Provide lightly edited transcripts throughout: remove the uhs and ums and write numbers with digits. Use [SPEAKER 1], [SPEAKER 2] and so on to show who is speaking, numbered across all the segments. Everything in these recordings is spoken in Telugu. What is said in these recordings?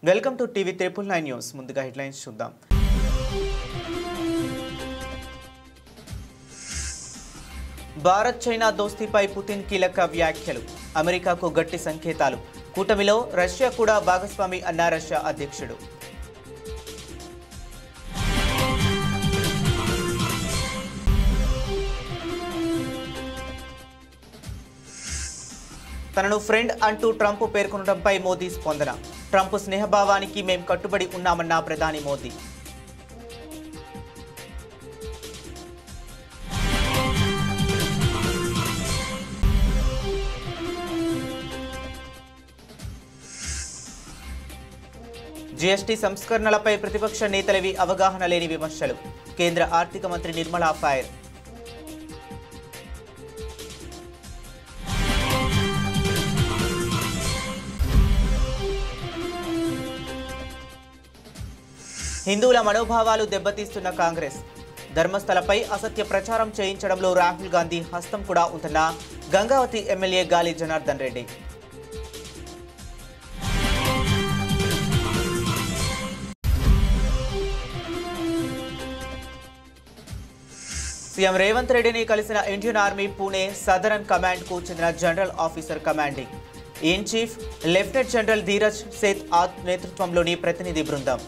[SPEAKER 1] Welcome to TV 999 news. ముందుగా హెడ్లైన్స్ చూద్దాం. భారత్ చైనా దోస్తీపై పుతిన్ కీలక వ్యాఖ్యలు. అమెరికాకు గట్టి సంకేతాలు. కూటమిలో రష్యా కూడా భాగస్వామి అన్న రష్యా అధ్యక్షుడు. తనను ఫ్రెండ్ అంటూ ట్రంప్ పేర్కొనడంపై మోదీ స్పందన. ట్రంప్ స్నేహభావానికి మేం కట్టుబడి ఉన్నామన్న ప్రధాని మోదీ. జీఎస్టీ సంస్కరణలపై ప్రతిపక్ష నేతలవి అవగాహన లేని విమర్శలు. కేంద్ర ఆర్థిక మంత్రి నిర్మలా ఫైర్. హిందువుల మనోభావాలు దెబ్బతీస్తున్న కాంగ్రెస్. ధర్మస్థలపై అసత్య ప్రచారం చేయించడంలో రాహుల్ గాంధీ హస్తం కూడా ఉందన్న గంగావతి ఎమ్మెల్యే గాలి జనార్దన్ రెడ్డి. సీఎం రేవంత్ రెడ్డిని కలిసిన Indian army Pune southern command కు చెందిన general officer commanding in chief lieutenant general Dheeraj Seth నేతృత్వంలోని ప్రతినిధి బృందం.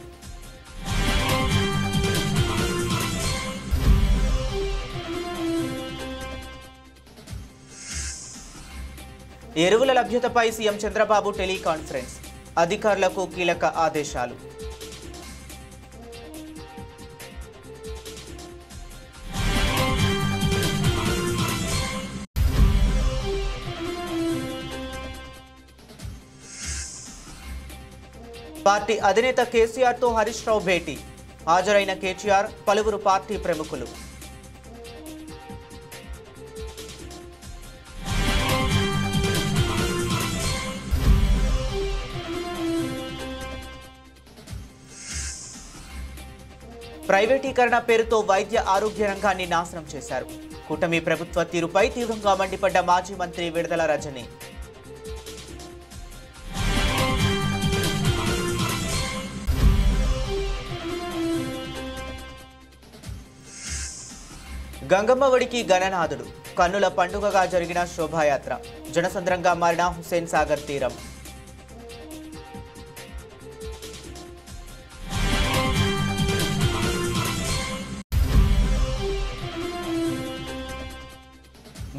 [SPEAKER 1] ఎరువుల లభ్యతపై సీఎం చంద్రబాబు టెలికాన్ఫరెన్స్. అధికారులకు కీలక ఆదేశాలు. పార్టీ అధినేత కేసీఆర్తో హరీష్ రావు భేటీ. హాజరైన కేటీఆర్, పలువురు పార్టీ ప్రముఖులు. ప్రైవేటీకరణ పేరుతో వైద్య ఆరోగ్య రంగాన్ని నాశనం చేశారు. కూటమి ప్రభుత్వ తీరుపై తీవ్రంగా మండిపడ్డ మాజీ మంత్రి విడుదల రజని. గంగమ్మ ఒడికి గణనాథుడు. కన్నుల పండుగగా జరిగిన శోభాయాత్ర. జనసంద్రంగా మారిన హుస్సేన్ సాగర్ తీరం.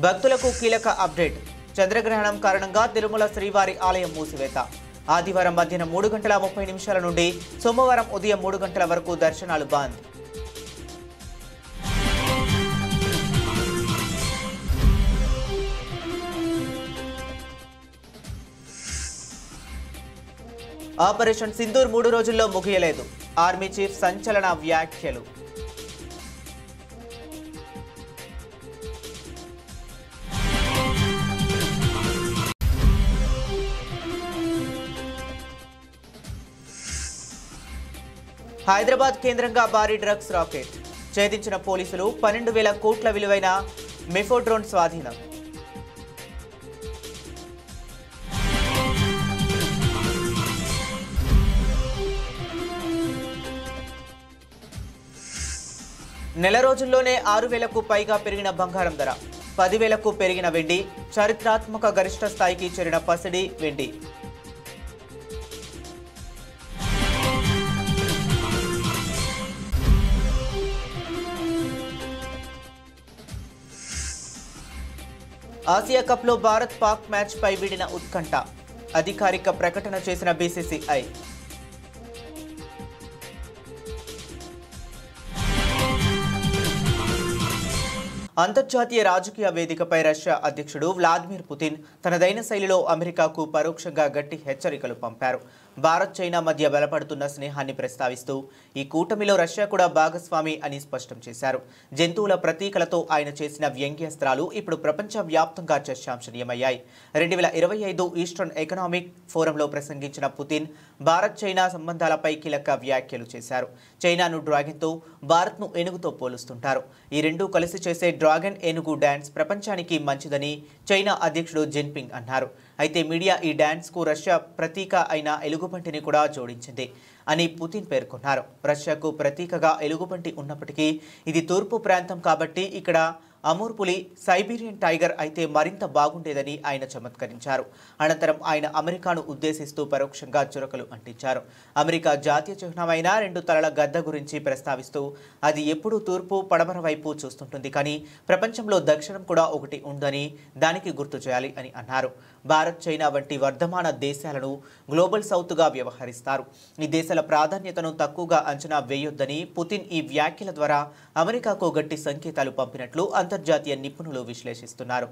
[SPEAKER 1] భక్తులకు కీలక అప్డేట్. చంద్రగ్రహణం కారణంగా తిరుమల శ్రీవారి ఆలయం మూసివేత. ఆదివారం మధ్యాహ్నం 3:30 నుండి సోమవారం ఉదయం 3 గంటల వరకు దర్శనాలు బంద్. ఆపరేషన్ సింధూర్ 3 రోజుల్లో ముగియలేదు. ఆర్మీ చీఫ్ సంచలన వ్యాఖ్యలు. హైదరాబాద్ కేంద్రంగా భారీ డ్రగ్స్ రాకెట్. ఛేదించిన పోలీసులు 12,000 కోట్ల విలువైన మెఫోడ్రోన్ స్వాధీనం. నెల రోజుల్లోనే 6,000కు పైగా పెరిగిన బంగారం ధర. 10,000కు పెరిగిన వెండి. చారిత్రాత్మక గరిష్ట స్థాయికి చేరిన పసిడి వెండి. ఆసియా కప్లో భారత్ పాక్ మ్యాచ్ పై వీడిన ఉత్కంఠ. అధికారిక ప్రకటన చేసిన బీసీసీఐ. అంతర్జాతీయ రాజకీయ వేదికపై రష్యా అధ్యక్షుడు వ్లాదిమిర్ పుతిన్ తనదైన శైలిలో అమెరికాకు పరోక్షంగా గట్టి హెచ్చరికలు పంపారు. భారత్ చైనా మధ్య బలపడుతున్న స్నేహాన్ని ప్రస్తావిస్తూ ఈ కూటమిలో రష్యా కూడా భాగస్వామి అని స్పష్టం చేశారు. జంతువుల ప్రతీకలతో ఆయన చేసిన వ్యంగ్యాస్త్రాలు ఇప్పుడు ప్రపంచవ్యాప్తంగా చర్చాంశనీయమయ్యాయి. 2025 ఈస్టర్న్ ఎకనామిక్ ఫోరంలో ప్రసంగించిన పుతిన్ భారత్ చైనా సంబంధాలపై కీలక వ్యాఖ్యలు చేశారు. చైనాను డ్రాగన్తో, భారత్ను ఏనుగుతో పోలుస్తుంటారు. ఈ రెండూ కలిసి చేసే డ్రాగన్ ఏనుగు డాన్స్ ప్రపంచానికి మంచిదని చైనా అధ్యక్షుడు జిన్పింగ్ అన్నారు. అయితే మీడియా ఈ డ్యాన్స్కు రష్యా ప్రతీక అయిన ఎలుగుబంటిని కూడా జోడించింది అని పుతిన్ పేర్కొన్నారు. రష్యాకు ప్రతీకగా ఎలుగుబంటి ఉన్నప్పటికీ ఇది తూర్పు ప్రాంతం కాబట్టి ఇక్కడ అమూర్ పులి సైబీరియన్ టైగర్ అయితే మరింత బాగుండేదని ఆయన చమత్కరించారు. అనంతరం ఆయన అమెరికాను ఉద్దేశిస్తూ పరోక్షంగా చురకలు అంటించారు. అమెరికా జాతీయ చిహ్నమైన 2 తలల గద్ద గురించి ప్రస్తావిస్తూ అది ఎప్పుడూ తూర్పు పడమర వైపు చూస్తుంటుంది, కానీ ప్రపంచంలో దక్షిణం కూడా ఒకటి ఉందని దానికి గుర్తు చేయాలి అని అన్నారు. భారత్, చైనా వంటి వర్ధమాన దేశాలను గ్లోబల్ సౌత్గా వ్యవహరిస్తారు. ఈ దేశాల ప్రాధాన్యతను తక్కువగా అంచనా వేయొద్దని పుతిన్ ఈ వ్యాఖ్యల ద్వారా అమెరికాకు గట్టి సంకేతాలు పంపినట్లు అంతర్జాతీయ నిపుణులు విశ్లేషిస్తున్నారు.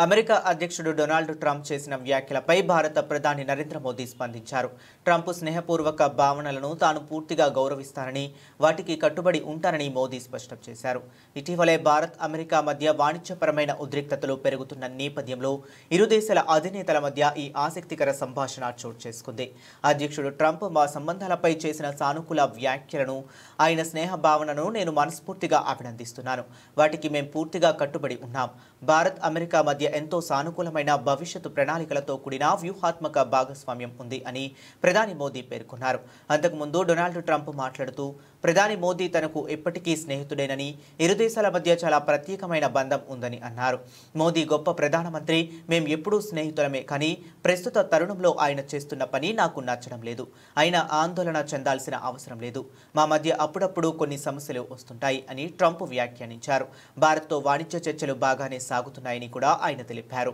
[SPEAKER 1] అమెరికా అధ్యక్షుడు డొనాల్డ్ ట్రంప్ చేసిన వ్యాఖ్యలపై భారత ప్రధాని నరేంద్ర మోదీ స్పందించారు. ట్రంప్ స్నేహపూర్వక భావనలను తాను పూర్తిగా గౌరవిస్తానని, వాటికి కట్టుబడి ఉంటానని మోదీ స్పష్టం చేశారు. ఇటీవలే భారత్, అమెరికా మధ్య వాణిజ్యపరమైన ఉద్రిక్తతలు పెరుగుతున్న నేపథ్యంలో ఇరు దేశాల అధినేతల మధ్య ఈ ఆసక్తికర సంభాషణ చోటు చేసుకుంది. అధ్యక్షుడు ట్రంప్ మా సంబంధాలపై చేసిన సానుకూల వ్యాఖ్యలను, ఆయన స్నేహ భావనను నేను మనస్ఫూర్తిగా అభినందిస్తున్నాను. వాటికి మేం పూర్తిగా కట్టుబడి ఉన్నాం. భారత్, అమెరికా మధ్య ఎంతో సానుకూలమైన భవిష్యత్తు ప్రణాళికలతో కూడిన వ్యూహాత్మక భాగస్వామ్యం ఉంది అని ప్రధాని మోదీ పేర్కొన్నారు. అంతకుముందు డొనాల్డ్ ట్రంప్ మాట్లాడుతూ ప్రధాని మోదీ తనకు ఎప్పటికీ స్నేహితుడేనని, ఇరు దేశాల మధ్య చాలా ప్రత్యేకమైన బంధం ఉందని అన్నారు. మోదీ గొప్ప ప్రధానమంత్రి, మేం ఎప్పుడూ స్నేహితులమే, కానీ ప్రస్తుత తరుణంలో ఆయన చేస్తున్న పని నాకు నచ్చడం లేదు. ఆయన ఆందోళన చెందాల్సిన అవసరం లేదు. మా మధ్య అప్పుడప్పుడు కొన్ని సమస్యలు వస్తుంటాయి అని ట్రంప్ వ్యాఖ్యానించారు. భారత్తో వాణిజ్య చర్చలు బాగానే సాగుతున్నాయని కూడా ఆయన తెలిపారు.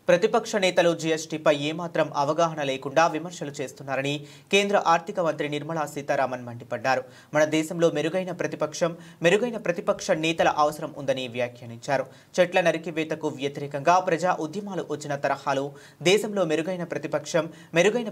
[SPEAKER 1] ప్రతిపక్ష నేతలు జీఎస్టీపై ఏమాత్రం అవగాహన లేకుండా విమర్శలు చేస్తున్నారని కేంద్ర ఆర్థిక మంత్రి నిర్మలా సీతారామన్ మండిపడ్డారు. మన దేశంలో మెరుగైన ప్రతిపక్ష నేతల అవసరం ఉందని వ్యాఖ్యానించారు. చెట్ల నరికివేతకు వ్యతిరేకంగా ప్రజా ఉద్యమాలు వచ్చిన తరహాలో దేశంలో మెరుగైన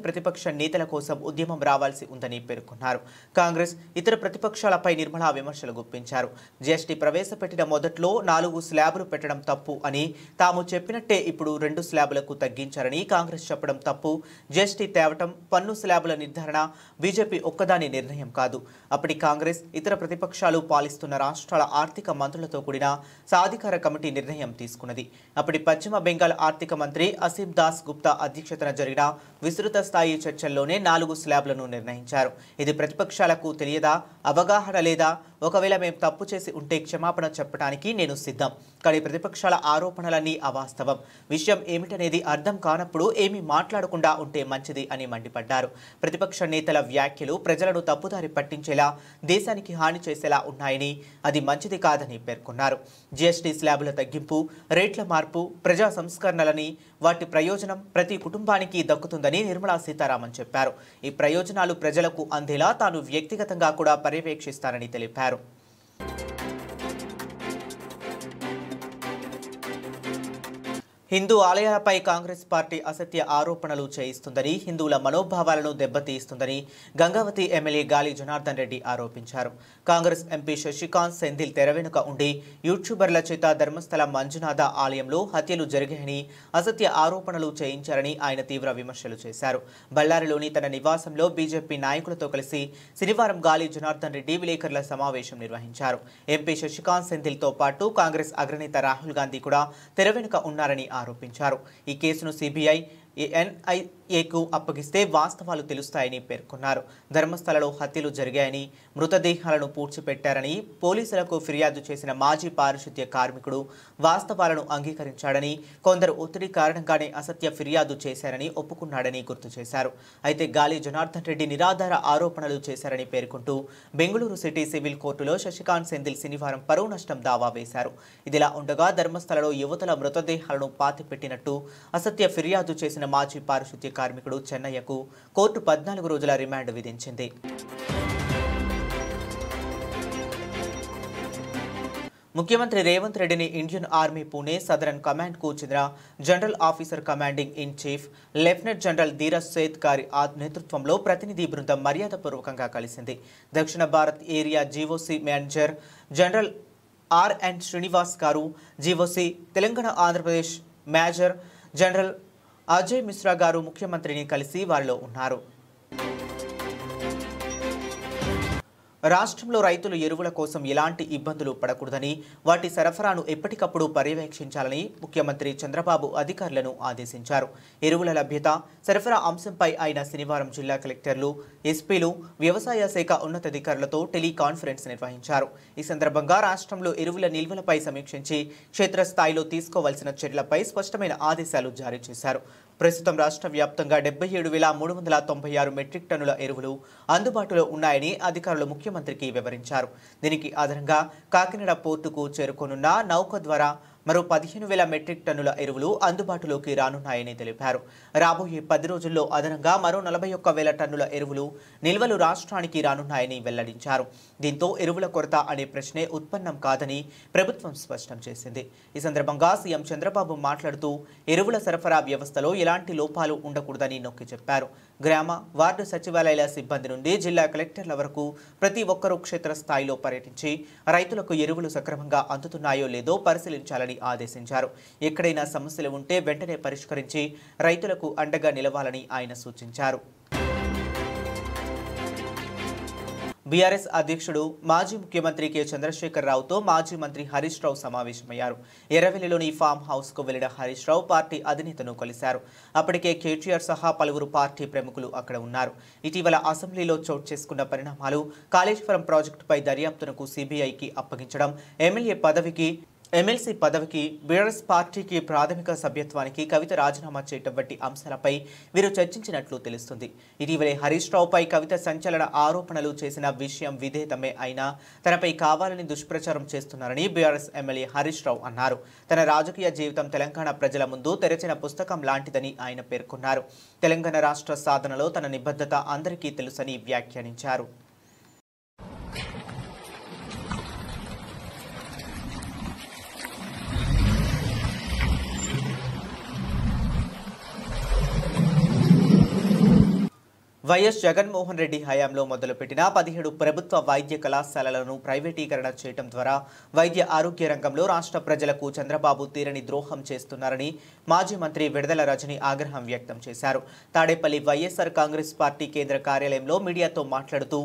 [SPEAKER 1] ప్రతిపక్ష నేతల కోసం ఉద్యమం రావాల్సి ఉందని పేర్కొన్నారు. కాంగ్రెస్, ఇతర ప్రతిపక్షాలపై నిర్మలా విమర్శలు గుప్పించారు. జీఎస్టీ ప్రవేశపెట్టిన మొదట్లో 4 స్లాబులు పెట్టడం తప్పు అని, తాము చెప్పినట్టే ఇప్పుడు 2 స్లాబులకు తగ్గించారని కాంగ్రెస్ చెప్పడం తప్పు. జీఎస్టీ తేవటం, పన్ను స్లాబుల నిర్ధారణ బీజేపీ ఒక్కదాని నిర్ణయం కాదు. అప్పటి కాంగ్రెస్, ఇతర ప్రతిపక్షాలు పాలిస్తున్న రాష్ట్రాల ఆర్థిక మంత్రులతో కూడిన సాధికార కమిటీ నిర్ణయం తీసుకున్నది. అప్పటి పశ్చిమ బెంగాల్ ఆర్థిక మంత్రి అసీం దాస్ గుప్తా అధ్యక్షతన జరిగిన విస్తృత స్థాయి చర్చల్లోనే 4 స్లాబులను నిర్ణయించారు. ఇది ప్రతిపక్షాలకు తెలియదా, అవగాహన లేదా? ఒకవేళ మేం తప్పు చేసి ఉంటే క్షమాపణ చెప్పడానికి నేను సిద్ధం, కానీ ప్రతిపక్షాల ఆరోపణలన్నీ అవాస్తవం. విషయం ఏమిటనేది అర్థం కానప్పుడు ఏమీ మాట్లాడకుండా ఉంటే మంచిది అని మండిపడ్డారు. ప్రతిపక్ష నేతల వ్యాఖ్యలు ప్రజలను తప్పుదారి పట్టించేలా, దేశానికి హాని చేసేలా ఉన్నాయని, అది మంచిది కాదని పేర్కొన్నారు. జీఎస్టీ స్లాబుల తగ్గింపు, రేట్ల మార్పు, ప్రజా సంస్కరణలని, వాటి ప్రయోజనం ప్రతి కుటుంబానికి దక్కుతుందని నిర్మలా సీతారామన్ చెప్పారు. ఈ ప్రయోజనాలు ప్రజలకు అందేలా తాను వ్యక్తిగతంగా కూడా పర్యవేక్షిస్తానని తెలిపారు. హిందూ ఆలయాలపై కాంగ్రెస్ పార్టీ అసత్య ఆరోపణలు చేయిస్తుందని, హిందువుల మనోభావాలను దెబ్బతీస్తుందని గంగావతి ఎమ్మెల్యే గాలి జనార్దన్ రెడ్డి ఆరోపించారు. కాంగ్రెస్ ఎంపీ శశికాంత్ సెంథిల్ తెర వెనుక ఉండి యూట్యూబర్ల చేత ధర్మస్థల మంజునాథ ఆలయంలో హత్యలు జరిగాయని అసత్య ఆరోపణలు చేయించారని ఆయన తీవ్ర విమర్శలు చేశారు. బళ్ళారిలోని తన నివాసంలో బీజేపీ నాయకులతో కలిసి శనివారం గాలి జనార్దన్ రెడ్డి విలేకరుల సమావేశం నిర్వహించారు. ఎంపీ శశికాంత్ సెంథిల్తో పాటు కాంగ్రెస్ అగ్రనేత రాహుల్ గాంధీ కూడా తెర వెనుక ఉన్నారని ఆరోపించారు. ఈ కేసును సిబిఐ, ఎన్ఐఏకు అప్పగిస్తే వాస్తవాలు తెలుస్తాయని పేర్కొన్నారు. ధర్మస్థలలో హత్యలు జరిగాయని, మృతదేహాలను పూడ్చిపెట్టారని పోలీసులకు ఫిర్యాదు చేసిన మాజీ పారిశుద్ధ్య కార్మికుడు వాస్తవాలను అంగీకరించాడని, కొందరు ఒత్తిడి కారణంగానే అసత్య ఫిర్యాదు చేశారని ఒప్పుకున్నాడని గుర్తు చేశారు. అయితే గాలి జనార్దన్ రెడ్డి నిరాధార ఆరోపణలు చేశారని పేర్కొంటూ బెంగళూరు సిటీ సివిల్ కోర్టులో శశికాంత్ సెంథిల్ శనివారం పరువు నష్టం దావా వేశారు. ఇదిలా ఉండగా ధర్మస్థలలో యువతుల మృతదేహాలను పాతిపెట్టినట్టు అసత్య ఫిర్యాదు చేసిన మాజీ పారిశుద్ధ్య కార్మికుడు చెన్నయ్యకు కోర్టు 14 రోజుల రిమాండ్ విధించింది. ముఖ్యమంత్రి రేవంత్ రెడ్డిని ఇండియన్ ఆర్మీ పూణే సదరన్ కమాండ్కు చెందిన general officer commanding in chief lieutenant general Dheeraj Seth గారి నేతృత్వంలో ప్రతినిధి బృందం మర్యాదపూర్వకంగా కలిసింది. దక్షిణ Bharat area GOC manager general RN Srinivas గారు, GOC Telangana Andhra Pradesh major general Ajay Mishra గారు ముఖ్యమంత్రిని కలిసి వారిలో ఉన్నారు. రాష్ట్రంలో రైతులు ఎరువుల కోసం ఎలాంటి ఇబ్బందులు పడకూడదని, వాటి సరఫరాను ఎప్పటికప్పుడు పర్యవేక్షించాలని ముఖ్యమంత్రి చంద్రబాబు అధికారులను ఆదేశించారు. ఎరువుల లభ్యత, సరఫరా అంశంపై ఆయన శనివారం జిల్లా కలెక్టర్లు, ఎస్పీలు, వ్యవసాయ శాఖ ఉన్నతాధికారులతో టెలికాన్ఫరెన్స్ నిర్వహించారు. ఈ సందర్భంగా రాష్ట్రంలో ఎరువుల నిల్వలపై సమీక్షించి క్షేత్రస్థాయిలో తీసుకోవాల్సిన చర్యలపై స్పష్టమైన ఆదేశాలు జారీ చేశారు. ప్రస్తుతం రాష్ట్ర వ్యాప్తంగా 77,396 మెట్రిక్ టన్నుల ఎరువులు అందుబాటులో ఉన్నాయని అధికారులు ముఖ్యమంత్రికి వివరించారు. దీనికి ఆధారంగా కాకినాడ పోర్టుకు చేరుకోనున్న నౌక ద్వారా మరో 15,000 మెట్రిక్ టన్నుల ఎరువులు అందుబాటులోకి రానున్నాయని తెలిపారు. రాబోయే 10 రోజుల్లో అదనంగా మరో 41,000 టన్నుల ఎరువులు నిల్వలు రాష్ట్రానికి రానున్నాయని వెల్లడించారు. దీంతో ఎరువుల కొరత అనే ప్రశ్నే ఉత్పన్నం కాదని ప్రభుత్వం స్పష్టం చేసింది. ఈ సందర్భంగా సీఎం చంద్రబాబు మాట్లాడుతూ ఎరువుల సరఫరా వ్యవస్థలో ఎలాంటి లోపాలు ఉండకూడదని నొక్కి చెప్పారు. గ్రామ, వార్డు సచివాలయాల సిబ్బంది నుండి జిల్లా కలెక్టర్ల వరకు ప్రతి ఒక్కరూ క్షేత్రస్థాయిలో పర్యటించి రైతులకు ఎరువులు సక్రమంగా అందుతున్నాయో లేదో పరిశీలించాలని ఆదేశించారు. ఎక్కడైనా సమస్యలు ఉంటే వెంటనే పరిష్కరించి రైతులకు అండగా నిలవాలని ఆయన సూచించారు. బీఆర్ఎస్ అధ్యక్షుడు మాజీ ముఖ్యమంత్రి కె చంద్రశేఖర్ రావుతో మాజీ మంత్రి హరీష్ రావు సమావేశమయ్యారు. ఎర్రవెల్లిలోని ఫామ్ హౌస్ కు వెళ్లిన హరీష్ రావు పార్టీ అధినేతను కలిశారు. అప్పటికే కేటీఆర్ సహా పలువురు పార్టీ ప్రముఖులు అక్కడ ఉన్నారు. ఇటీవల అసెంబ్లీలో చోటు చేసుకున్న పరిణామాలు, కాళేశ్వరం ప్రాజెక్టుపై దర్యాప్తునకు సీబీఐకి అప్పగించడం, ఎమ్మెల్సీ పదవికి బీఆర్ఎస్ పార్టీకి ప్రాథమిక సభ్యత్వానికి కవిత రాజీనామా చేయటం వంటి అంశాలపై వీరు చర్చించినట్లు తెలుస్తుంది. ఇటీవలే హరీష్ రావుపై కవిత సంచలన ఆరోపణలు చేసిన విషయం విదితమే అయినా తనపై కావాలని దుష్ప్రచారం చేస్తున్నారని బీఆర్ఎస్ ఎమ్మెల్యే హరీష్ రావు అన్నారు. తన రాజకీయ జీవితం తెలంగాణ ప్రజల ముందు తెరచిన పుస్తకం లాంటిదని ఆయన పేర్కొన్నారు. తెలంగాణ రాష్ట్ర సాధనలో తన నిబద్ధత అందరికీ తెలుసని వ్యాఖ్యానించారు. వైఎస్ జగన్మోహన్ రెడ్డి హయాంలో మొదలుపెట్టిన 17 ప్రభుత్వ వైద్య కళాశాలలను ప్రైవేటీకరణ చేయడం ద్వారా వైద్య ఆరోగ్య రంగంలో రాష్ట్ర ప్రజలకు చంద్రబాబు తీరని ద్రోహం చేస్తున్నారని మాజీ మంత్రి విడుదల రజని ఆగ్రహం వ్యక్తం చేశారు. తాడేపల్లి వైఎస్ఆర్ కాంగ్రెస్ పార్టీ కేంద్ర కార్యాలయంలో మీడియాతో మాట్లాడుతూ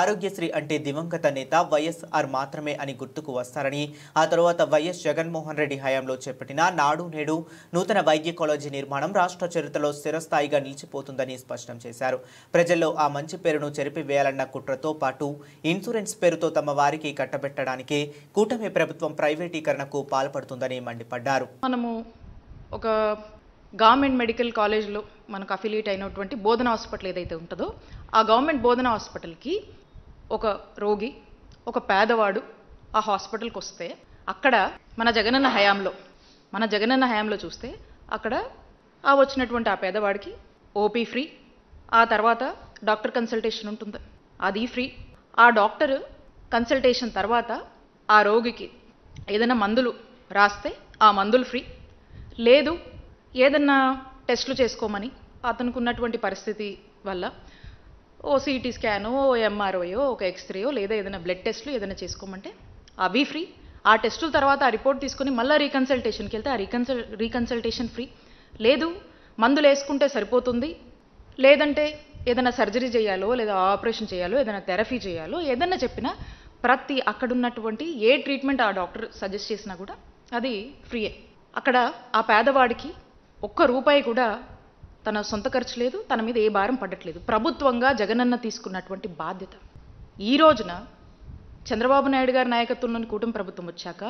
[SPEAKER 1] ఆరోగ్యశ్రీ అంటే దివంగత నేత వైఎస్ఆర్ మాత్రమే అని గుర్తుకు వస్తారని, ఆ తరువాత వైఎస్ జగన్మోహన్ రెడ్డి హయాంలో చేపట్టిన నాడు నేడు నూతన వైద్య కాలేజీ నిర్మాణం రాష్ట్ర చరిత్రలో స్థిరస్థాయిగా నిలిచిపోతుందని స్పష్టం చేశారు. ప్రజల్లో ఆ మంచి పేరును చెరిపివేయాలన్న కుట్రతో పాటు ఇన్సూరెన్స్ పేరుతో తమ వారికి కట్టబెట్టడానికి కూటమి ప్రభుత్వం ప్రైవేటీకరణకు పాల్పడుతుందని మండిపడ్డారు.
[SPEAKER 2] మనము ఒక గవర్నమెంట్ మెడికల్ కాలేజ్లో మనకు అఫిలియేట్ అయినటువంటి బోధన హాస్పిటల్ ఏదైతే ఉంటుందో ఆ గవర్నమెంట్ బోధన హాస్పిటల్కి ఒక రోగి, ఒక పేదవాడు ఆ హాస్పిటల్కి వస్తే అక్కడ మన జగనన్న హయాంలో చూస్తే అక్కడ ఆ వచ్చినటువంటి ఆ పేదవాడికి ఓపీ ఫ్రీ, ఆ తర్వాత డాక్టర్ కన్సల్టేషన్ ఉంటుంది, అది ఫ్రీ. ఆ డాక్టర్ కన్సల్టేషన్ తర్వాత ఆ రోగికి ఏదైనా మందులు రాస్తే ఆ మందులు ఫ్రీ. లేదు ఏదన్నా టెస్టులు చేసుకోమని అతనికి ఉన్నటువంటి పరిస్థితి వల్ల ఓ సిటీ స్కానో, ఓ ఎంఆర్ఓయో, ఒక ఎక్స్రేయో లేదా ఏదైనా బ్లడ్ టెస్టులు ఏదైనా చేసుకోమంటే అవి ఫ్రీ. ఆ టెస్టుల తర్వాత ఆ రిపోర్ట్ తీసుకొని మళ్ళీ రీకన్సల్టేషన్కి వెళ్తే ఆ రీకన్సల్టేషన్ ఫ్రీ. లేదు మందులు వేసుకుంటే సరిపోతుంది, లేదంటే ఏదైనా సర్జరీ చేయాలో లేదా ఆపరేషన్ చేయాలో ఏదైనా థెరపీ చేయాలో ఏదైనా చెప్పినా ప్రతి అక్కడున్నటువంటి ఏ ట్రీట్మెంట్ ఆ డాక్టర్ సజెస్ట్ చేసినా కూడా అది ఫ్రీయే. అక్కడ ఆ పేదవాడికి ఒక్క రూపాయి కూడా తన సొంత ఖర్చు లేదు, తన మీద ఏ భారం పడట్లేదు. ప్రభుత్వంగా జగనన్న తీసుకున్నటువంటి బాధ్యత. ఈ రోజున చంద్రబాబు నాయుడు గారి నాయకత్వంలోని కూటమి ప్రభుత్వం వచ్చాక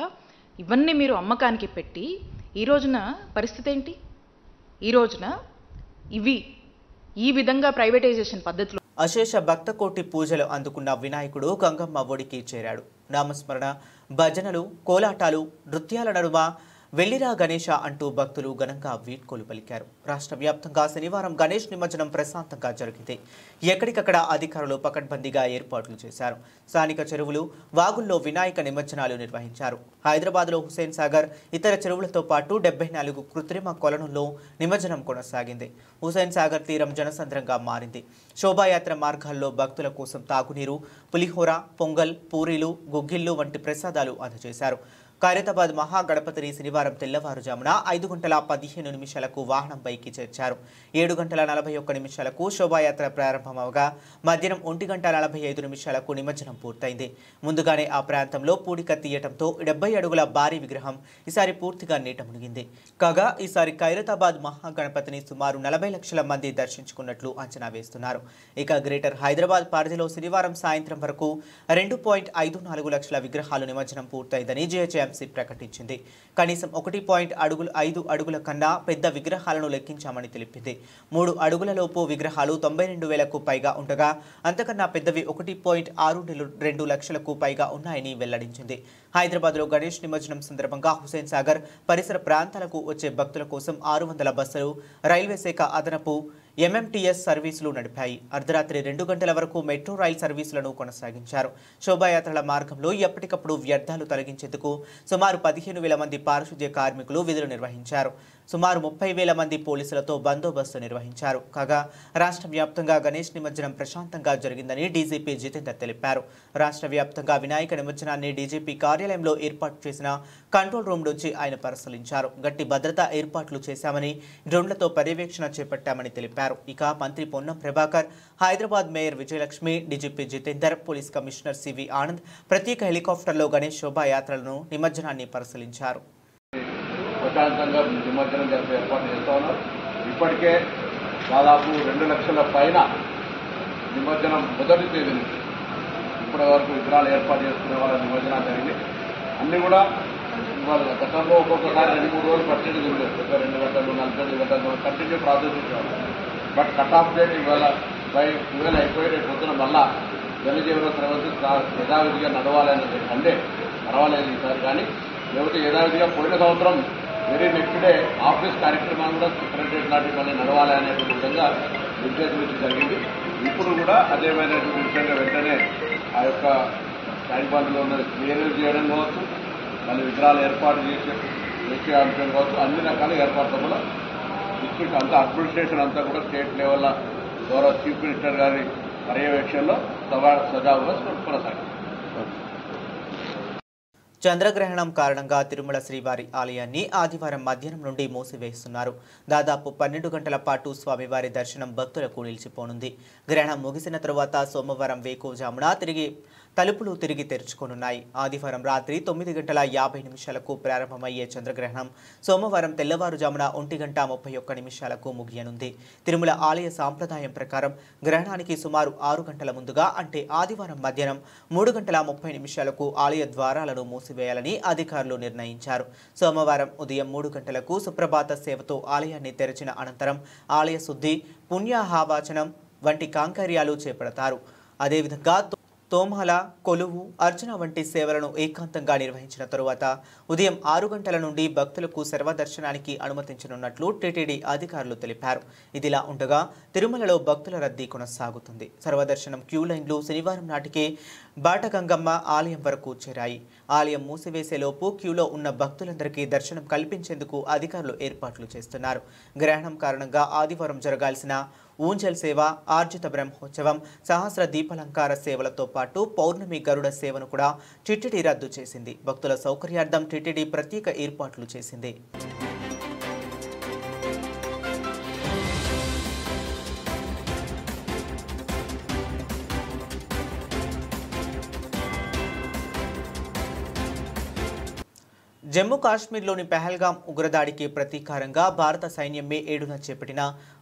[SPEAKER 2] ఇవన్నీ మీరు అమ్మకానికి పెట్టి ఈ రోజున పరిస్థితి ఏంటి? ఈ రోజున ఈ విధంగా ప్రైవేటైజేషన్ పద్ధతిలో
[SPEAKER 1] అశేష భక్తకోటి పూజలు అందుకున్న వినాయకుడు గంగమ్మ ఒడికి చేరాడు. నామస్మరణ, భజనలు, కోలాటాలు, నృత్యాల నడుమ వెళ్లిరా గణేష అంటూ భక్తులు ఘనంగా వీడ్కోలు పలికారు. రాష్ట్ర వ్యాప్తంగా శనివారం గణేష్ నిమజ్జనం ప్రశాంతంగా జరిగింది. ఎక్కడికక్కడ అధికారులు పకడ్బందీగా ఏర్పాట్లు చేశారు. స్థానిక చెరువులు, వాగుల్లో వినాయక నిమజ్జనాలు నిర్వహించారు. హైదరాబాద్లో హుసేన్ సాగర్, ఇతర చెరువులతో పాటు 74 కృత్రిమ కొలనుల్లో నిమజ్జనం కొనసాగింది. హుసేన్ సాగర్ తీరం జనసంద్రంగా మారింది. శోభాయాత్ర మార్గాల్లో భక్తుల కోసం తాగునీరు, పులిహోర, పొంగల్, పూరీలు, గుగ్గిళ్లు వంటి ప్రసాదాలు అందజేశారు. ఖైరతాబాద్ మహాగణపతిని శనివారం తెల్లవారుజామున 5:15 వాహనంపైకి చేర్చారు. 7:41 శోభాయాత్ర ప్రారంభమవగా మధ్యాహ్నం 1:45 నిమజ్జనం పూర్తయింది. ముందుగానే ఆ ప్రాంతంలో పూడిక తీయటంతో 70 అడుగుల భారీ విగ్రహం ఈసారి పూర్తిగా నీట మునిగింది. కాగా ఈసారి ఖైరతాబాద్ మహాగణపతిని సుమారు 40 లక్షల మంది దర్శించుకున్నట్లు అంచనా వేస్తున్నారు. ఇక గ్రేటర్ హైదరాబాద్ పరిధిలో శనివారం సాయంత్రం వరకు 2.54 లక్షల విగ్రహాలు నిమజ్జనం పూర్తయిందని జీహెచ్ఎంసీ ప్రకటించింది. కనీసం 1.5 అడుగుల కన్నా పెద్ద విగ్రహాలను లెక్కించామని తెలిపింది. 3 అడుగులలోపు విగ్రహాలు 92,000కు పైగా ఉండగా అంతకన్నా పెద్దవి 1.62 లక్షలకు పైగా ఉన్నాయని వెల్లడించింది. హైదరాబాద్లో గణేష్ నిమజ్జనం సందర్భంగా హుసేన్ సాగర్ పరిసర ప్రాంతాలకు వచ్చే భక్తుల కోసం 600 బస్సులు రైల్వే శాఖ అదనపు MMTS సర్వీసులు నడిపాయి. అర్ధరాత్రి 2 గంటల వరకు మెట్రో రైల్ సర్వీసులను కొనసాగించారు. శోభాయాత్రల మార్గంలో ఎప్పటికప్పుడు వ్యర్థాలు తొలగించేందుకు సుమారు 15,000 మంది పారిశుద్ధ్య కార్మికులు విధులు నిర్వహించారు. సుమారు 30,000 మంది పోలీసులతో బందోబస్తు నిర్వహించారు. కాగా రాష్ట్ర వ్యాప్తంగా గణేష్ నిమజ్జనం ప్రశాంతంగా జరిగిందని డీజీపీ జితేందర్ తెలిపారు. రాష్ట్ర వ్యాప్తంగా వినాయక నిమజ్జనాన్ని డీజీపీ కార్యాలయంలో ఏర్పాటు చేసిన కంట్రోల్ రూమ్ నుంచి ఆయన పరిశీలించారు. గట్టి భద్రతా ఏర్పాట్లు చేశామని, డ్రోన్లతో పర్యవేక్షణ చేపట్టామని తెలిపారు. ఇక మంత్రి Ponnam Prabhakar, Hyderabad mayor Vijayalakshmi, DGP Jitender, police commissioner CV Anand ప్రత్యేక హెలికాప్టర్లో గణేష్ శోభాయాత్రలను నిమజ్జనాన్ని పరిశీలించారు.
[SPEAKER 3] ప్రశాంతంగా నిమజ్జనం జరిపే ఏర్పాటు చేస్తా ఉన్నారు. ఇప్పటికే దాదాపు 2 లక్షల పైన నిమజ్జనం మొదటి తేదీ నుంచి ఇప్పటి వరకు విగ్రహాలు ఏర్పాటు చేసుకునే వాళ్ళ నిమజ్జనం జరిగింది. అన్ని కూడా ఇవాళ గతంలో ఒక్కొక్కసారి 2-3 రోజులు పట్టేది ఉండేది. 2 గంటలు 48 గంటలు కంటిన్యూ ప్రాసెస్ చేసేవాళ్ళు. బట్ కట్ ఆఫ్ డేట్ ఇవాళ 12 అయిపోయి రేపు పొద్దున మళ్ళా జనజీవన ప్రవర్తి యథావిధిగా నడవాలనేది అంటే పర్వాలేదు ఈసారి. కానీ లేకపోతే యథావిధిగా పోయిన సంవత్సరం వెరీ నెక్స్ట్ డే ఆఫీస్ కార్యక్రమాలు కూడా సెక్రటరేట్ నాటి మళ్ళీ నడవాలి అనేటువంటి విధంగా నిర్దేశించడం జరిగింది. ఇప్పుడు కూడా అదేమైనటువంటి విషయంగా వెంటనే ఆ యొక్క ట్యాంక్ బండ్లో ఉన్నది క్లియర్ చేయడం కావచ్చు, మళ్ళీ విగ్రహాలు ఏర్పాటు చేసే అంశం కావచ్చు, అన్ని రకాల ఏర్పాట్లు కూడా డిస్ట్రిక్ట్ అంతా అడ్మినిస్ట్రేషన్ అంతా కూడా స్టేట్ లెవెల్లో గౌరవ చీఫ్ మినిస్టర్ గారి పర్యవేక్షణలో సజావుగా కొనసాగింది.
[SPEAKER 1] చంద్రగ్రహణం కారణంగా తిరుమల శ్రీవారి ఆలయాన్ని ఆదివారం మధ్యాహ్నం నుండి మూసివేస్తున్నారు. దాదాపు 12 గంటల పాటు స్వామివారి దర్శనం భక్తులకు నిలిచిపోనుంది. గ్రహణం ముగిసిన తరువాత సోమవారం వేకువజామున తలుపులు తిరిగి తెరుచుకోనున్నాయి. ఆదివారం రాత్రి 9:50 ప్రారంభమయ్యే చంద్రగ్రహణం సోమవారం తెల్లవారుజామున 1:31 ముగియనుంది. తిరుమల ఆలయ సాంప్రదాయం ప్రకారం గ్రహణానికి సుమారు 6 గంటల ముందుగా అంటే ఆదివారం మధ్యాహ్నం 3:30 ఆలయ ద్వారాలను మూసివేయాలని అధికారులు నిర్ణయించారు. సోమవారం ఉదయం 3 గంటలకు సుప్రభాత సేవతో ఆలయాన్ని తెరిచిన అనంతరం ఆలయ శుద్ధి, పుణ్యాహవాచనం వంటి కాంకర్యాలు చేపడతారు. అదేవిధంగా తోమాల, కొలువు, అర్చన వంటి సేవలను ఏకాంతంగా నిర్వహించిన తరువాత ఉదయం 6 గంటల నుండి భక్తులకు సర్వదర్శనానికి అనుమతించనున్నట్లు టీటీడీ అధికారులు తెలిపారు. ఇదిలా ఉండగా తిరుమలలో భక్తుల రద్దీ కొనసాగుతుంది. సర్వదర్శనం క్యూ లైన్లు శనివారం నాటికే బాటగంగమ్మ ఆలయం వరకు చేరాయి. ఆలయం మూసివేసేలోపు క్యూలో ఉన్న భక్తులందరికీ దర్శనం కల్పించేందుకు అధికారులు ఏర్పాట్లు చేస్తున్నారు. గ్రహణం కారణంగా ఆదివారం జరగాల్సిన ఊంజల్ సేవ, ఆర్జిత బ్రహ్మోత్సవం, సహస్ర దీపాలంకార సేవలతో పాటు పౌర్ణమి గరుడ సేవను కూడా టీటీడీ రద్దు చేసింది. భక్తుల సౌకర్యార్థం టీటీడీ ప్రత్యేక ఏర్పాట్లు చేసింది. జమ్మూ కాశ్మీర్లోని పెహల్గాం ఉగ్రదాడికి ప్రతీకారంగా భారత సైన్యం మే 7న చేపట్టిన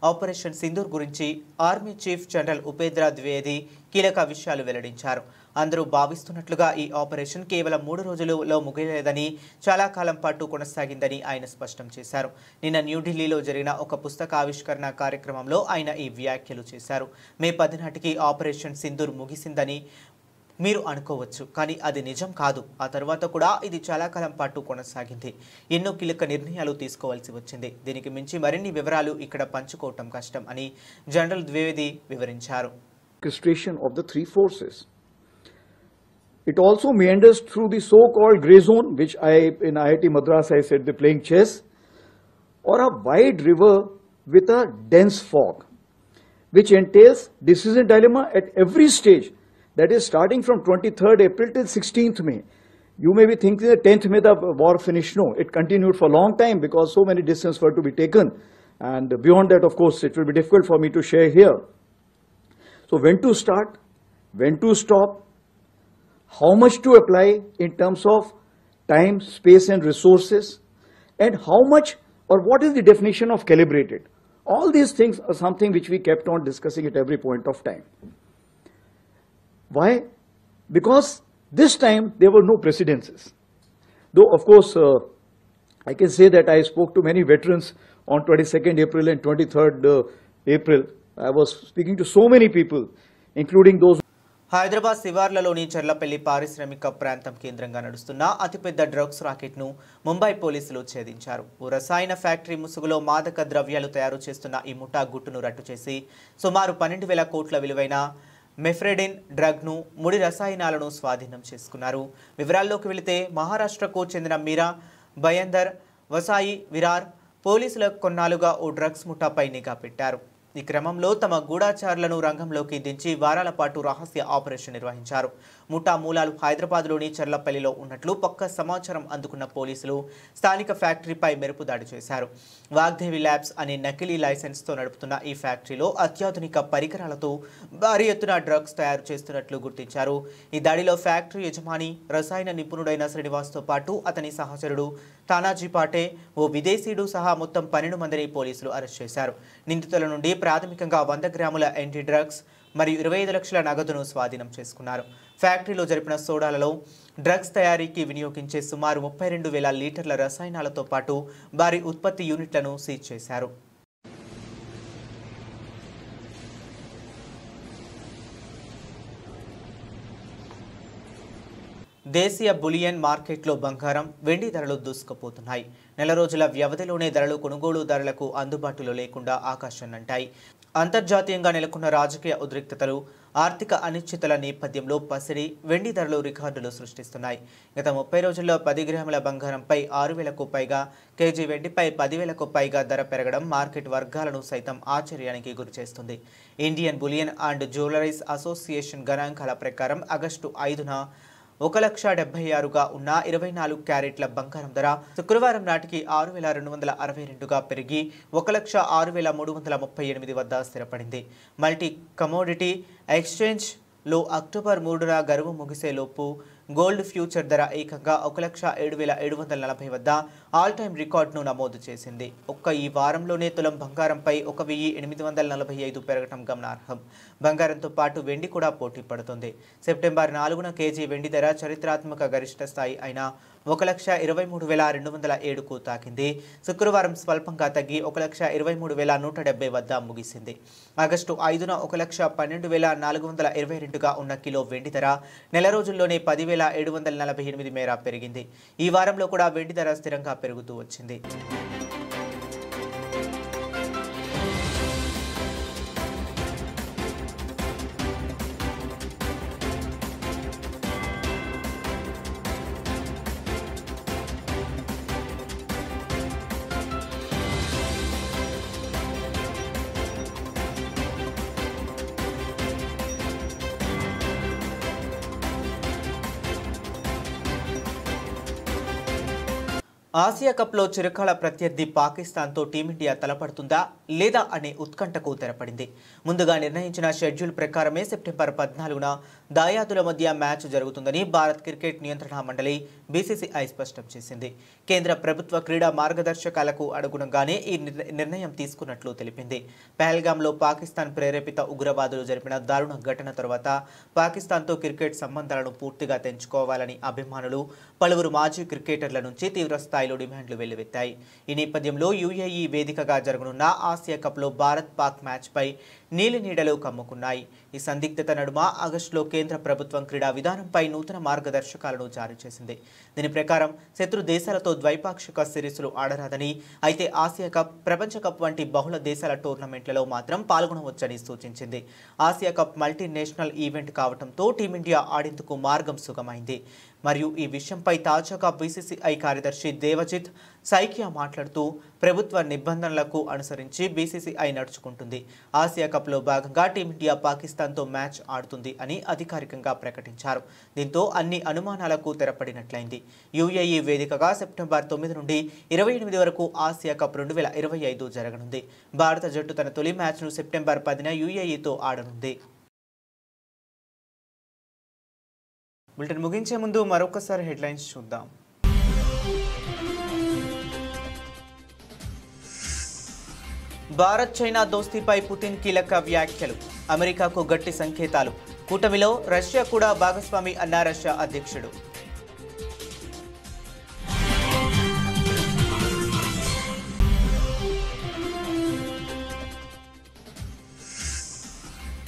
[SPEAKER 1] ఆపరేషన్ సింధూర్ గురించి army chief general Upendra Dwivedi కీలక విషయాలు వెల్లడించారు. అందరూ భావిస్తున్నట్లుగా ఈ ఆపరేషన్ కేవలం 3 రోజులలో ముగియలేదని, చాలా కాలం పాటు కొనసాగిందని ఆయన స్పష్టం చేశారు. నిన్న న్యూఢిల్లీలో జరిగిన ఒక పుస్తకావిష్కరణ కార్యక్రమంలో ఆయన ఈ వ్యాఖ్యలు చేశారు. మే 10 నాటికి ఆపరేషన్ సింధూర్ ముగిసిందని మీరు అనుకోవచ్చు, కానీ అది నిజం కాదు. ఆ తర్వాత కూడా ఇది చాలా కాలం పాటు కొనసాగింది. ఎన్నో కీలక నిర్ణయాలు తీసుకోవాల్సి వచ్చింది. దీనికి మించి మరిన్ని వివరాలు ఇక్కడ పంచుకోవటం కష్టం అని జనరల్ ద్వివేది వివరించారు.
[SPEAKER 4] Orchestration of the three forces. It also meanders through the so-called grey zone, which in IIT Madras I said they're playing chess, or a wide river with a dense fog, which entails decision dilemma at every stage. That is starting from 23rd April till 16th May. You may be thinking the 10th May the war finished. No, it continued for a long time because so many decisions were to be taken. And beyond that, of course, it will be difficult for me to share here. So when to start, when to stop, how much to apply in terms of time, space and resources, and how much or what is the definition of calibrated. All these things are something which we kept on discussing at every point of time. Why? Because this time there were no precedences. Though, of course, I can say that I spoke to many veterans on 22nd April and 23rd April. I was speaking to so many people, including those.
[SPEAKER 1] Hyderabad శివార్లలోని Cherlapally పారిశ్రామిక ప్రాంతం కేంద్రంగా నడుస్తున్న అతిపెద్ద డ్రగ్స్ రాకెట్ను ముంబై పోలీసులు ఛేదించారు. ఓ రసాయన ఫ్యాక్టరీ ముసుగులో మాదక ద్రవ్యాలు తయారు చేస్తున్న ఈ ముఠా గుట్టును రట్టు చేసి సుమారు 12,000 కోట్ల విలువైన మెఫ్రెడిన్ డ్రగ్ను, ముడి రసాయనాలను స్వాధీనం చేసుకున్నారు. వివరాల్లోకి వెళితే మహారాష్ట్రకు చెందిన మీరా భయందర్ వసాయి విరార్ పోలీసులకు కొన్నాళ్లుగా ఓ డ్రగ్స్ ముఠాపై నిఘా పెట్టారు. ఈ క్రమంలో తమ గూఢాచారులను రంగంలోకి దించి వారాల పాటు రహస్య ఆపరేషన్ నిర్వహించారు. ముఠా మూలాలు హైదరాబాద్లోని చర్లపల్లిలో ఉన్నట్లు పక్కా సమాచారం అందుకున్న పోలీసులు స్థానిక ఫ్యాక్టరీపై మెరుపు దాడి చేశారు. వాగ్దేవి ల్యాబ్స్ అనే నకిలీ లైసెన్స్తో నడుపుతున్న ఈ ఫ్యాక్టరీలో అత్యాధునిక పరికరాలతో భారీ ఎత్తున డ్రగ్స్ తయారు చేస్తున్నట్లు గుర్తించారు. ఈ దాడిలో ఫ్యాక్టరీ యజమాని రసాయన నిపుణుడైన శ్రీనివాస్తో పాటు అతని సహచరుడు తానాజీ పాటే, ఓ విదేశీయుడు సహా మొత్తం 12 మందిని పోలీసులు అరెస్ట్ చేశారు. నిందితుల నుండి ప్రాథమికంగా 100 గ్రాముల యాంటీ డ్రగ్స్ మరియు 25 లక్షల నగదును స్వాధీనం చేసుకున్నారు. ఫ్యాక్టరీలో జరిపిన సోడాలలో డ్రగ్స్ తయారీకి వినియోగించే సుమారు 32,000 లీటర్ల రసాయనాలతో పాటు భారీ ఉత్పత్తి యూనిట్లను సీజ్ చేశారు. దేశీయ బులియన్ మార్కెట్లో బంగారం, వెండి ధరలు దూసుకుపోతున్నాయి. నెల రోజుల వ్యవధిలోనే ధరలు కొనుగోలుదారులకు అందుబాటులో లేకుండా ఆకాశాన్నంటాయి. అంతర్జాతీయంగా నెలకొన్న రాజకీయ ఉద్రిక్తతలు, ఆర్థిక అనిశ్చితల నేపథ్యంలో పసిడి, వెండి ధరలు రికార్డులు సృష్టిస్తున్నాయి. గత 30 రోజుల్లో 10 గ్రాముల బంగారంపై 6,000కు పైగా, కేజీ వెండిపై 10,000కు పైగా ధర పెరగడం మార్కెట్ వర్గాలను సైతం ఆశ్చర్యానికి గురిచేస్తుంది. Indian bullion and jewelleries association గణాంకాల ప్రకారం ఆగస్టు 5న 1,76,000గా ఉన్న 24 క్యారెట్ల బంగారం ధర శుక్రవారం నాటికి 6,262గా పెరిగి 1,06,338 వద్ద స్థిరపడింది. మల్టీ కమోడిటీ ఎక్స్చేంజ్లో అక్టోబర్ 3న గడువు ముగిసేలోపు గోల్డ్ ఫ్యూచర్ ధర ఏకంగా 1,07,740 వద్ద ఆల్ టైమ్ రికార్డును నమోదు చేసింది. ఈ వారంలోనే తులం బంగారంపై 1,845 పెరగడం గమనార్హం. బంగారంతో పాటు వెండి కూడా పోటీ పడుతుంది. సెప్టెంబర్ 4న కేజీ వెండి ధర చరిత్రాత్మక గరిష్ట స్థాయి అయిన 1,23,207కు తాకింది. శుక్రవారం స్వల్పంగా తగ్గి 1,23,170 వద్ద ముగిసింది. ఆగస్టు 5న 1,12,422గా ఉన్న కిలో వెండి ధర నెల రోజుల్లోనే 10,748 మేర పెరిగింది. ఈ వారంలో కూడా వెండి ధర స్థిరంగా పెరుగుతూ వచ్చింది. ఆసియా కప్లో చిరకాల ప్రత్యర్థి పాకిస్తాన్తో టీమిండియా తలపడుతుందా లేదా అనే ఉత్కంఠకు తెరపడింది. ముందుగా నిర్ణయించిన షెడ్యూల్ ప్రకారమే సెప్టెంబర్ 14న దాయాదుల మధ్య మ్యాచ్ జరుగుతుందని భారత్ క్రికెట్ నియంత్రణ మండలి బీసీసీఐ స్పష్టం చేసింది. కేంద్ర ప్రభుత్వ క్రీడా మార్గదర్శకాలకు అనుగుణంగానే ఈ నిర్ణయం తీసుకున్నట్లు తెలిపింది. పహల్గామ్లో పాకిస్తాన్ ప్రేరేపిత ఉగ్రవాదులు జరిపిన దారుణ ఘటన తర్వాత పాకిస్తాన్తో క్రికెట్ సంబంధాలను పూర్తిగా తెంచుకోవాలని అభిమానులు, పలువురు మాజీ క్రికెటర్ల నుంచి తీవ్ర స్థాయిలో డిమాండ్లు వెల్లువెత్తాయి. ఈ నేపథ్యంలో యుఏఈ వేదికగా జరగనున్న ఆసియా కప్లో భారత్ పాక్ మ్యాచ్పై నీలినీడలు కమ్ముకున్నాయి. ఈ సందిగ్ధత నడుమ ఆగస్టులో కేంద్ర ప్రభుత్వం క్రీడా విధానంపై నూతన మార్గదర్శకాలను జారీ చేసింది. దీని ప్రకారం శత్రు దేశాలతో ద్వైపాక్షిక సిరీస్లు ఆడరాదని, అయితే ఆసియా కప్, ప్రపంచ కప్ వంటి బహుళ దేశాల టోర్నమెంట్లలో మాత్రం పాల్గొనవచ్చని సూచించింది. ఆసియా కప్ మల్టీనేషనల్ ఈవెంట్ కావడంతో టీమిండియా ఆడేందుకు మార్గం సుగమైంది. మరియు ఈ విషయంపై తాజాగా బీసీసీఐ కార్యదర్శి దేవజిత్ సైకియా మాట్లాడుతూ ప్రభుత్వ నిబంధనలకు అనుసరించి బీసీసీఐ నడుచుకుంటుంది. ఆసియా కప్లో భాగంగా టీమిండియా పాకిస్తాన్తో మ్యాచ్ ఆడుతుంది అని అధికారికంగా ప్రకటించారు. దీంతో అన్ని అనుమానాలకు తెరపడినట్లయింది. యూఏఈ వేదికగా సెప్టెంబర్ 9 నుండి 28 వరకు ఆసియా కప్ 2025 జరగనుంది. భారత జట్టు తన తొలి మ్యాచ్ను సెప్టెంబర్ 10న యూఏఈతో ఆడనుంది. బులెటిన్ ముగించే ముందు మరొకసారి హెడ్లైన్స్ చూద్దాం. భారత్ చైనా దోస్తీపై పుతిన్ కీలక వ్యాఖ్యలు. అమెరికాకు గట్టి సంకేతాలు. కూటమిలో రష్యా కూడా భాగస్వామి అన్న రష్యా అధ్యక్షుడు.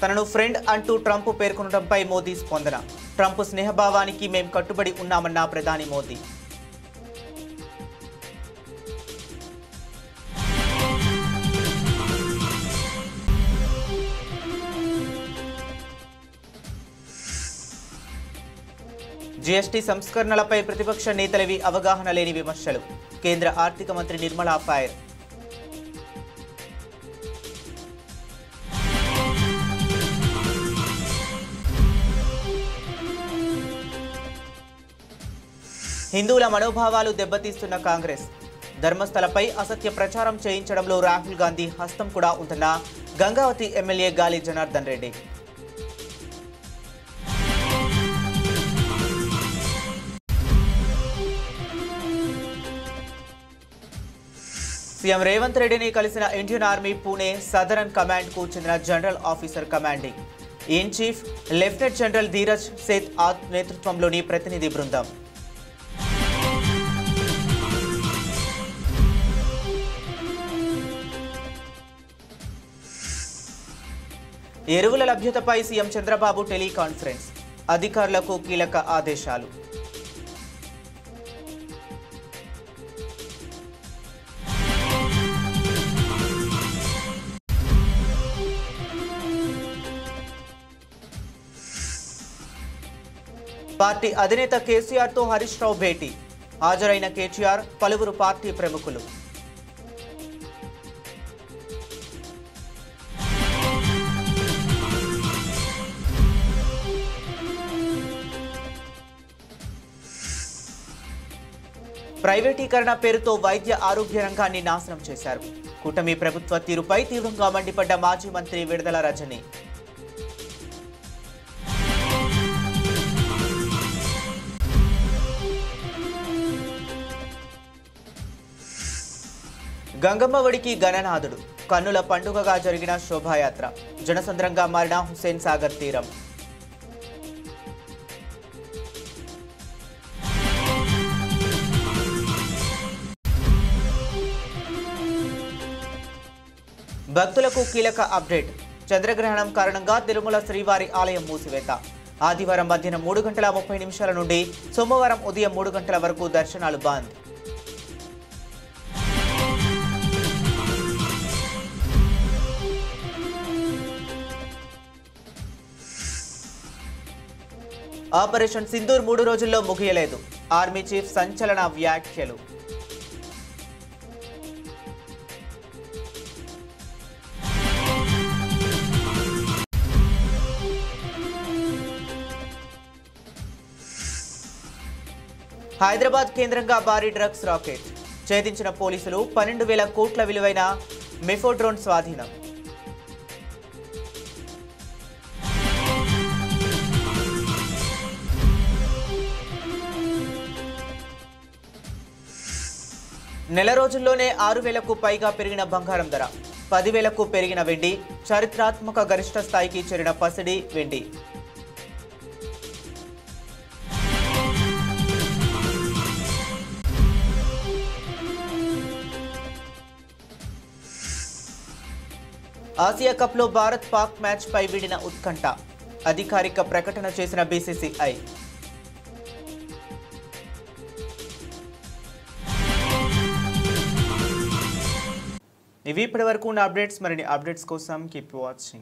[SPEAKER 1] తనను ఫ్రెండ్ అంటూ ట్రంప్ పేర్కొనడంపై మోదీ స్పందన. ట్రంప్ స్నేహభావానికి మేం కట్టుబడి ఉన్నామన్న ప్రధాని మోదీ. జీఎస్టీ సంస్కరణలపై ప్రతిపక్ష నేతలవి అవగాహన లేని విమర్శలు. కేంద్ర ఆర్థిక మంత్రి నిర్మలా ఫైర్. హిందువుల మనోభావాలు దెబ్బతీస్తున్న కాంగ్రెస్. ధర్మస్థలపై అసత్య ప్రచారం చేయించడంలో రాహుల్ గాంధీ హస్తం కూడా ఉందన్న గంగావతి ఎమ్మెల్యే గాలి జనార్దన్ రెడ్డి. సీఎం రేవంత్ రెడ్డిని కలిసిన ఇండియన్ ఆర్మీ పూణే సదరన్ కమాండ్కు చెందిన general officer commanding in chief lieutenant general Dheeraj Seth నేతృత్వంలోని ప్రతినిధి బృందం. ఎరువుల లభ్యతపై సీఎం చంద్రబాబు టెలికాన్ఫరెన్స్. అధికారులకు కీలక ఆదేశాలు. పార్టీ అధినేత కేసీఆర్తో హరీష్ రావు భేటీ. హాజరైన కేసీఆర్, పలువురు పార్టీ ప్రముఖులు. ప్రైవేటీకరణ పేరుతో వైద్య ఆరోగ్య రంగాన్ని నాశనం చేశారు. కూటమి ప్రభుత్వ తీరుపై తీవ్రంగా మండిపడ్డ మాజీ మంత్రి విడుదల రజని. గంగమ్మ ఒడికి గణనాథుడు. కన్నుల పండుగగా జరిగిన శోభాయాత్ర. జనసంద్రంగా మారిన హుస్సేన్ సాగర్ తీరం. భక్తులకు కీలక అప్డేట్. చంద్రగ్రహణం కారణంగా తిరుమల శ్రీవారి ఆలయం మూసివేత. ఆదివారం మధ్యాహ్నం 3:30 నుండి సోమవారం ఉదయం 3 గంటల వరకు దర్శనాలు బంద్. ఆపరేషన్ సింధూర్ 3 రోజుల్లో ముగియలేదు. ఆర్మీ చీఫ్ సంచలన వ్యాఖ్యలు. హైదరాబాద్ కేంద్రంగా భారీ డ్రగ్స్ రాకెట్. ఛేదించిన పోలీసులు 12,000 కోట్ల విలువైన మెఫోడ్రోన్ స్వాధీనం. నెల రోజుల్లోనే 6,000కు పైగా పెరిగిన బంగారం ధర. 10,000కు పెరిగిన వెండి. చారిత్రాత్మక గరిష్ట స్థాయికి చేరిన పసిడి వెండి. ఆసియా కప్లో భారత్ పాక్ మ్యాచ్ పై వీడిన ఉత్కంఠ. అధికారిక ప్రకటన చేసిన బీసీసీఐ. ఇవి ఇప్పటివరకు ఉన్న అప్డేట్స్. మరిన్ని అప్డేట్స్ కోసం కీప్ వాచింగ్.